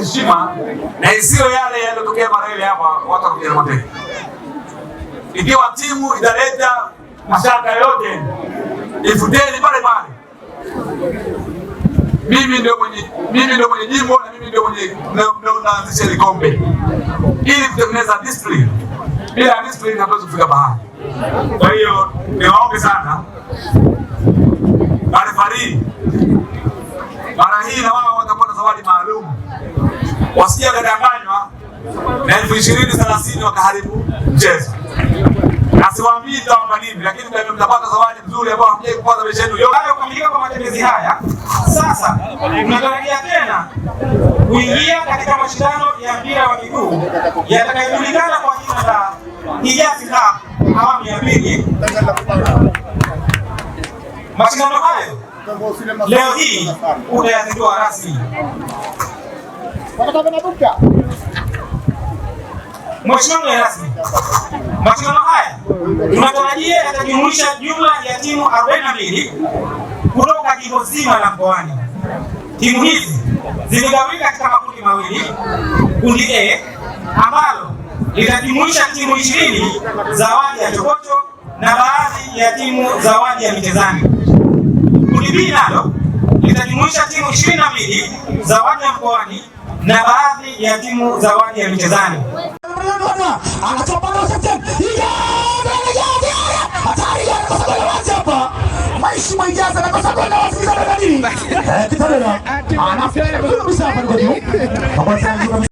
heshima na isiyo yale yaliyotokea mara ile hapa watu wa Mateke. Ikiwa timu italeta mashaka yote, ifuteni pale pale. Mimi ndio mwenye jimbo na mimi ndio mwenye naanzisha ile kombe ili kutengeneza discipline. Bila discipline hatuwezi kufika bahari. Kwa hiyo niwaombe sana marefari, mara hii na wao watapata zawadi maalum, wasije wakadanganywa na 20,000-30 wakaharibu mchezo. Asiwaambii tawapa nini, lakini mtapata zawadi nzuri ambayo hamjai kupata maisha yenu yote. Baada ya kukamilika kwa matembezi haya, sasa tunatarajia tena kuingia katika mashindano ya mpira wa miguu yatakayojulikana kwa jina la Ijazi Cup awamu ya pili. Mashindano hayo leo hii utayazindua rasmi. Mheshimiwa rasmi, mashindano haya tunatarajia yatajumuisha jumla ya timu 42 kutoka jimbo zima la Mkoani. Timu hizi zimegawanyika katika makundi mawili. Kundi A ambalo litajumuisha timu 20 za wadi ya chokocho na baadhi ya timu za wadi ya michezani. Kundi B nalo litajumuisha timu 22 za wadi ya Mkoani na baadhi ya timu za wadi ya michezani.